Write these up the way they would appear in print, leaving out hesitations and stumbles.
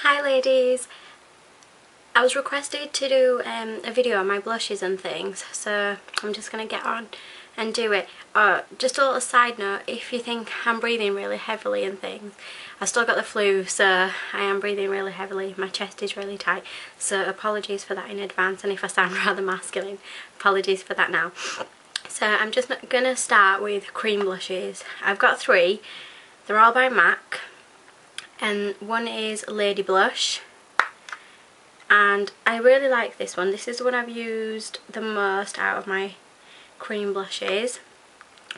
Hi ladies! I was requested to do a video on my blushes and things, so I'm just going to get on and do it. Just a little side note, if you think I'm breathing really heavily and things, I've still got the flu, so I am breathing really heavily. My chest is really tight, so apologies for that in advance, and if I sound rather masculine, apologies for that now. So I'm just going to start with cream blushes. I've got three. They're all by MAC. And one is Ladyblush, and I really like this one. This is the one I've used the most out of my cream blushes.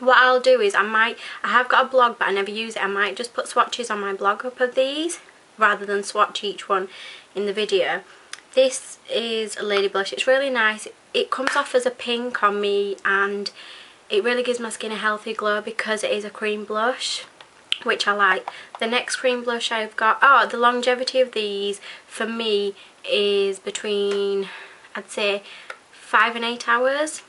What I'll do is I have got a blog but I never use it. I might just put swatches on my blog up of these rather than swatch each one in the video. This is a Ladyblush. It's really nice. It comes off as a pink on me and it really gives my skin a healthy glow because it is a cream blush, which I like. The next cream blush I've got, the longevity of these for me is between, I'd say, 5 and 8 hours.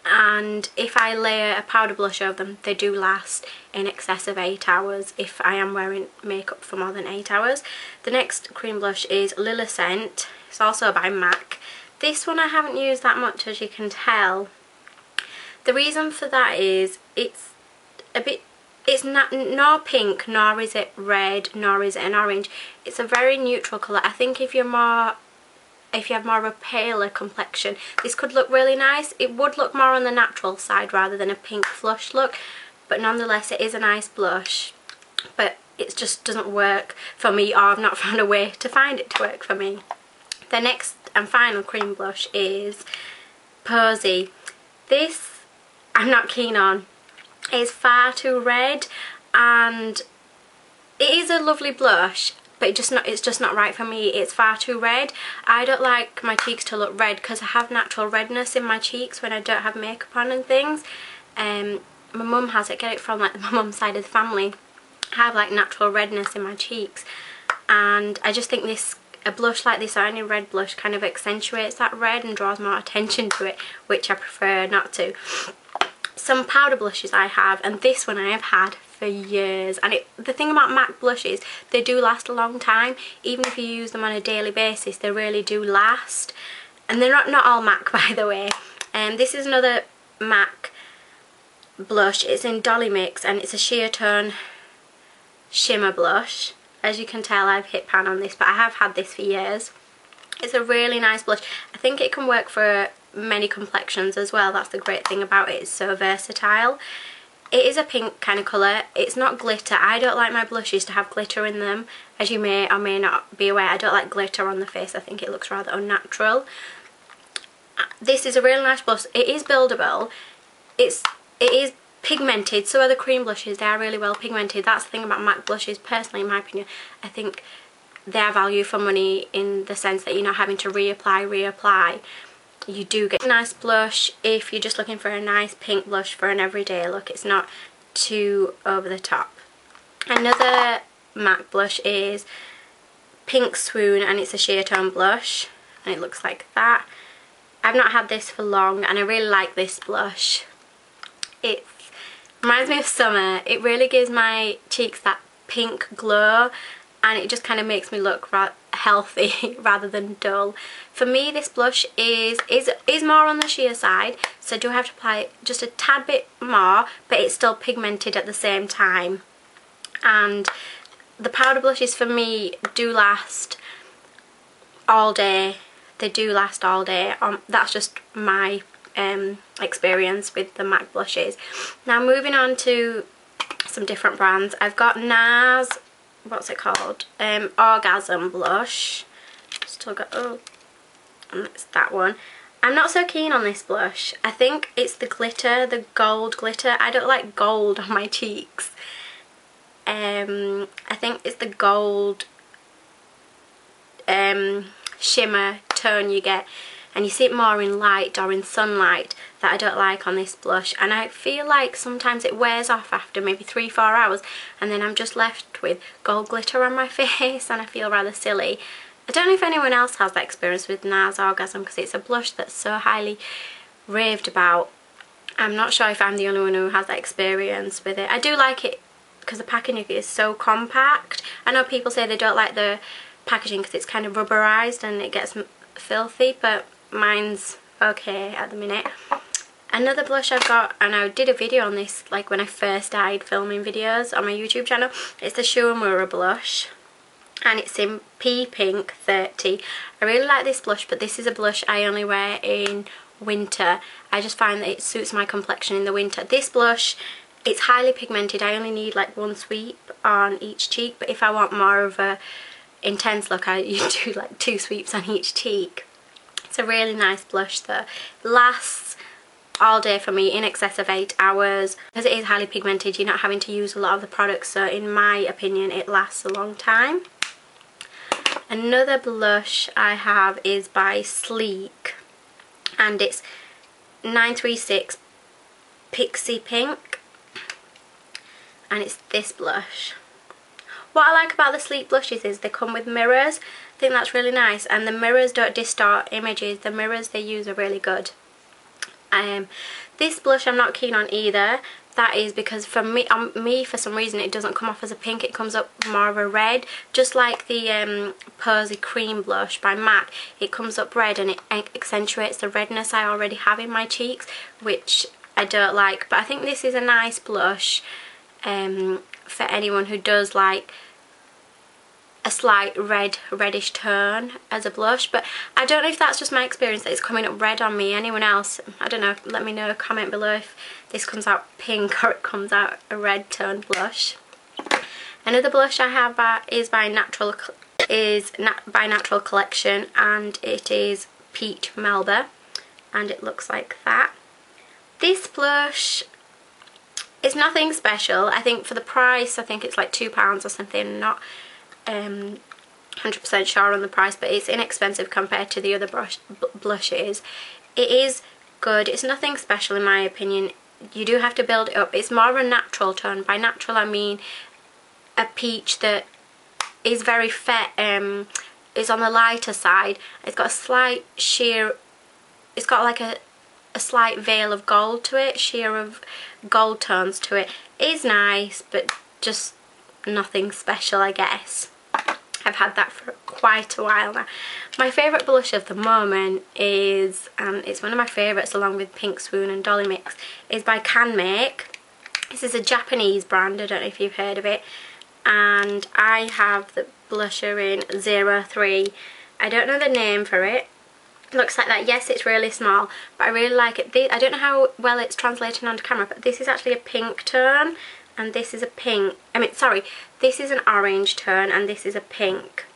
And if I layer a powder blush over them, they do last in excess of 8 hours if I am wearing makeup for more than 8 hours. The next cream blush is Lilicent. It's also by MAC. This one I haven't used that much, as you can tell. The reason for that is it's a bit, it's not nor pink, nor is it red, nor is it an orange. It's a very neutral colour. I think if you have more of a paler complexion, this could look really nice. It would look more on the natural side rather than a pink flush look, but nonetheless it is a nice blush. But it just doesn't work for me, or I've not found a way to find it to work for me. The next and final cream blush is Posey. This I'm not keen on. It's far too red, and it is a lovely blush, but it's just not right for me. It's far too red. I don't like my cheeks to look red because I have natural redness in my cheeks when I don't have makeup on and things. My mum has it. Get it from like my mum's side of the family. I have like natural redness in my cheeks, and I just think a blush like this or any red blush kind of accentuates that red and draws more attention to it, which I prefer not to. Some powder blushes I have, and this one I have had for years, and the thing about MAC blushes, they do last a long time. Even if you use them on a daily basis, they really do last. And they're not all MAC, by the way. This is another MAC blush. It's in Dollymix and it's a sheer tone shimmer blush. As you can tell, I've hit pan on this, but I have had this for years. It's a really nice blush. I think it can work for many complexions as well. That's the great thing about it. It's so versatile. It is a pink kind of colour. It's not glitter. I don't like my blushes to have glitter in them. As you may or may not be aware, I don't like glitter on the face. I think it looks rather unnatural. This is a really nice blush. It is buildable. It is pigmented. So are the cream blushes. They are really well pigmented. That's the thing about MAC blushes, personally, in my opinion. I think they're value for money in the sense that you're not having to reapply. You do get a nice blush if you're just looking for a nice pink blush for an everyday look. It's not too over the top. Another MAC blush is Pink Swoon, and it's a sheer tone blush, and it looks like that. I've not had this for long, and I really like this blush. It reminds me of summer. It really gives my cheeks that pink glow, and it just kind of makes me look healthy rather than dull. For me, this blush is more on the sheer side, so I do have to apply just a tad bit more, but it's still pigmented at the same time. And the powder blushes for me do last all day. They do last all day. That's just my experience with the MAC blushes. Now moving on to some different brands. I've got NARS, what's it called? Orgasm blush. Still got, and it's that one. I'm not so keen on this blush. I think it's the glitter, the gold glitter. I don't like gold on my cheeks. I think it's the gold shimmer tone you get, and you see it more in light or in sunlight, that I don't like on this blush. And I feel like sometimes it wears off after maybe 3-4 hours, and then I'm just left with gold glitter on my face, and I feel rather silly. I don't know if anyone else has that experience with NARS Orgasm, because it's a blush that's so highly raved about. I'm not sure if I'm the only one who has that experience with it. I do like it because the packaging is so compact. I know people say they don't like the packaging because it's kind of rubberized and it gets filthy, but mine's okay at the minute. Another blush I've got, and I did a video on this like when I first started filming videos on my YouTube channel, it's the Uemura blush, and it's in Pea Pink 30. I really like this blush, but this is a blush I only wear in winter. I just find that it suits my complexion in the winter. This blush, it's highly pigmented. I only need like one sweep on each cheek, but if I want more of a intense look, I do like 2 sweeps on each cheek. It's a really nice blush that lasts all day for me, in excess of 8 hours. Because it is highly pigmented, you're not having to use a lot of the products, so in my opinion it lasts a long time. Another blush I have is by Sleek, and it's 936 Pixi Pink, and it's this blush. What I like about the Sleek blushes is they come with mirrors. I think that's really nice, and the mirrors don't distort images. The mirrors they use are really good. This blush I'm not keen on either. That is because for me, for some reason it doesn't come off as a pink, it comes up more of a red. Just like the Posey cream blush by MAC, it comes up red and it accentuates the redness I already have in my cheeks, which I don't like. But I think this is a nice blush for anyone who does like a slight reddish tone as a blush. But I don't know if that's just my experience that it's coming up red on me. Anyone else, I don't know, let me know, comment below if this comes out pink or it comes out a red toned blush. Another blush I have is by Natural Collection, and it is Peach Melba, and it looks like that. This blush is nothing special. I think for the price, I think it's like £2 or something. Not 100% sure on the price, but it's inexpensive compared to the other blushes. It is good. It's nothing special in my opinion. You do have to build it up. It's more of a natural tone. By natural I mean a peach that is very fair, is on the lighter side. It's got a slight sheer, it's got like a slight veil of gold to it, sheer of gold tones to it. It is nice, but just nothing special, I guess. I've had that for quite a while now. My favourite blush of the moment is, it's one of my favourites along with Pink Swoon and Dollymix, is by Canmake. This is a Japanese brand, I don't know if you've heard of it, and I have the blusher in 03. I don't know the name for it. It looks like that. Yes, it's really small, but I really like it. I don't know how well it's translating onto camera, but this is actually a pink tone, and this is a pink, this is an orange tone and this is a pink.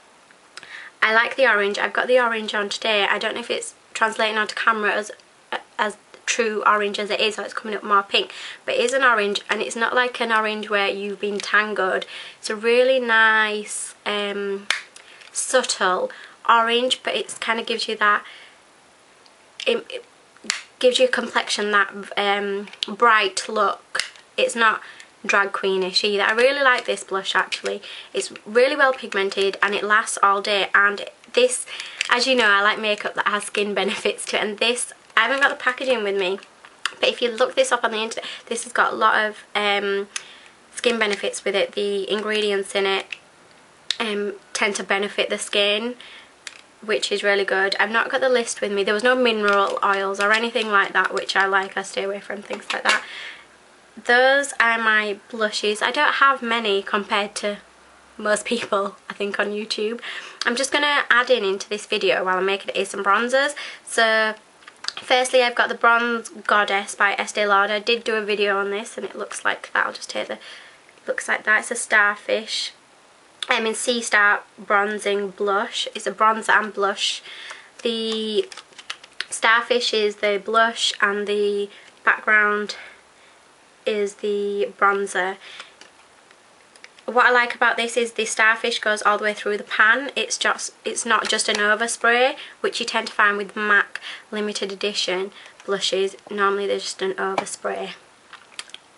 I like the orange. I've got the orange on today. I don't know if it's translating onto camera as true orange as it is, or it's coming up more pink, but it is an orange, and it's not like an orange where you've been tangoed. It's a really nice subtle orange, but it kind of gives you that, it gives you a complexion, that bright look. It's not drag queenish either. I really like this blush actually. It's really well pigmented and it lasts all day, and this, as you know, I like makeup that has skin benefits to it, and this, I haven't got the packaging with me, but if you look this up on the internet, this has got a lot of skin benefits with it. The ingredients in it tend to benefit the skin, which is really good. I've not got the list with me. There was no mineral oils or anything like that, which I like. I stay away from things like that. Those are my blushes. I don't have many compared to most people, I think, on YouTube. I'm just going to add into this video while I'm making it is some bronzers. So firstly, I've got the Bronze Goddess by Estee Lauder. I did do a video on this and it looks like that. I'll just take the, looks like that. It's a starfish. I'm in Sea Star Bronzing Blush. It's a bronzer and blush. The starfish is the blush and the background is the bronzer. What I like about this is the starfish goes all the way through the pan. It's not just an overspray, which you tend to find with MAC limited edition blushes. Normally they're just an overspray.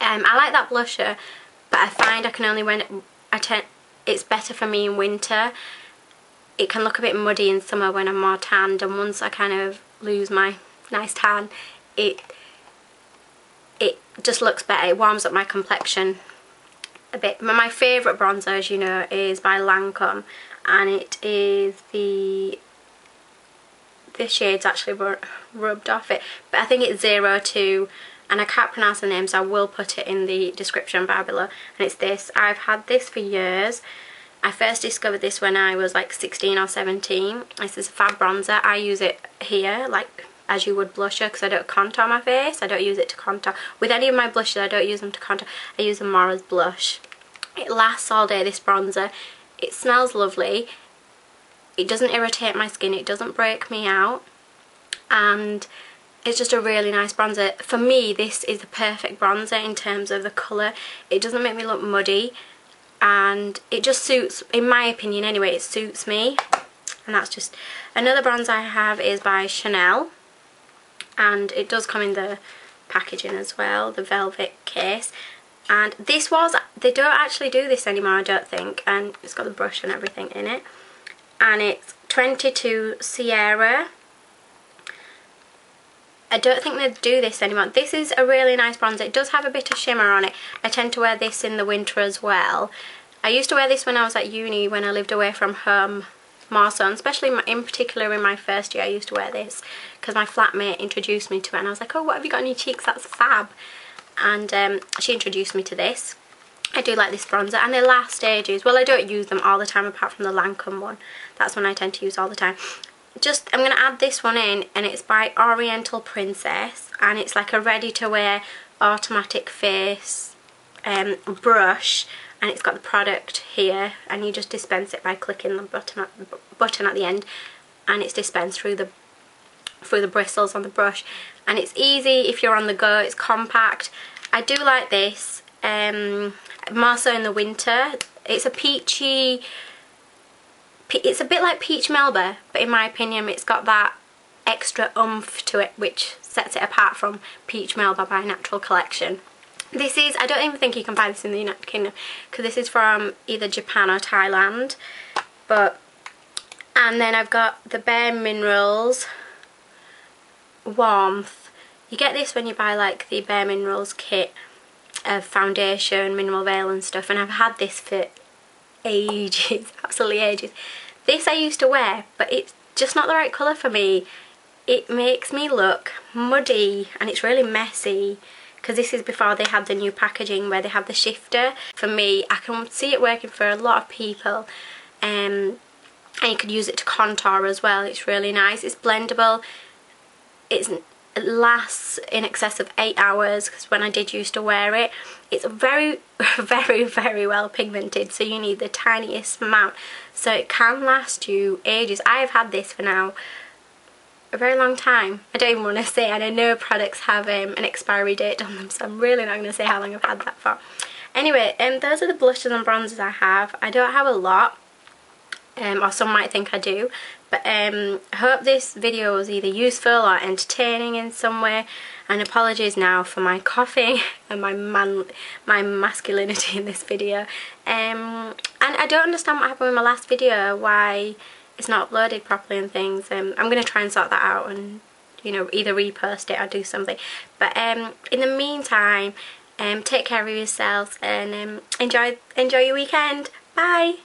I like that blusher, but I find I can only it's better for me in winter. It can look a bit muddy in summer when I'm more tanned, and once I kind of lose my nice tan, it just looks better. It warms up my complexion a bit. But my favourite bronzer, as you know, is by Lancome, and it is the shade's actually rubbed off it, but I think it's 02, and I can't pronounce the name, so I will put it in the description bar below. And it's this. I've had this for years. I first discovered this when I was like 16 or 17. This is a fab bronzer. I use it here, like as you would blusher, because I don't contour my face. I don't use it to contour. With any of my blushes, I don't use them to contour. I use them more as blush. It lasts all day, this bronzer. It smells lovely. It doesn't irritate my skin. It doesn't break me out. And it's just a really nice bronzer. For me, this is the perfect bronzer in terms of the colour. It doesn't make me look muddy. And it just suits, in my opinion anyway, it suits me. And that's just... Another bronzer I have is by Chanel. And it does come in the packaging as well, the velvet case. And this was, they don't actually do this anymore, I don't think. And it's got the brush and everything in it. And it's 22 Sierra. I don't think they do this anymore. This is a really nice bronzer. It does have a bit of shimmer on it. I tend to wear this in the winter as well. I used to wear this when I was at uni, when I lived away from home more so, and especially in particular in my first year I used to wear this because my flatmate introduced me to it, and I was like, oh, what have you got on your cheeks, that's fab. And she introduced me to this. I do like this bronzer, and they last ages. Well, I don't use them all the time apart from the Lancome one. That's one I tend to use all the time. Just, I'm going to add this one in, and it's by Oriental Princess, and it's like a ready to wear automatic face brush, and it's got the product here, and you just dispense it by clicking the button at the end, and it's dispensed through the bristles on the brush. And it's easy if you're on the go. It's compact. I do like this more so in the winter. It's a peachy, it's a bit like peach melba, but in my opinion it's got that extra oomph to it which sets it apart from peach melba by Natural Collection. This is, I don't even think you can buy this in the United Kingdom because this is from either Japan or Thailand. And then I've got the Bare Minerals Warmth. You get this when you buy like the Bare Minerals kit of foundation, mineral veil and stuff, and I've had this for ages, absolutely ages. This I used to wear, but it's just not the right colour for me. It makes me look muddy and it's really messy, because this is before they had the new packaging where they have the shifter. For me, I can see it working for a lot of people, and you could use it to contour as well. It's really nice. It's blendable. It lasts in excess of 8 hours, because when I did used to wear it, it's very very well pigmented, so you need the tiniest amount, so it can last you ages. I have had this for now a very long time. I don't even want to say, and I know products have an expiry date on them, so I'm really not going to say how long I've had that for. Anyway, those are the blushes and bronzers I have. I don't have a lot, or some might think I do, but I hope this video was either useful or entertaining in some way, and apologies now for my coughing and my masculinity in this video. And I don't understand what happened with my last video, why it's not uploaded properly and things. I'm going to try and sort that out and, you know, either repost it or do something. But in the meantime, take care of yourselves and enjoy your weekend. Bye!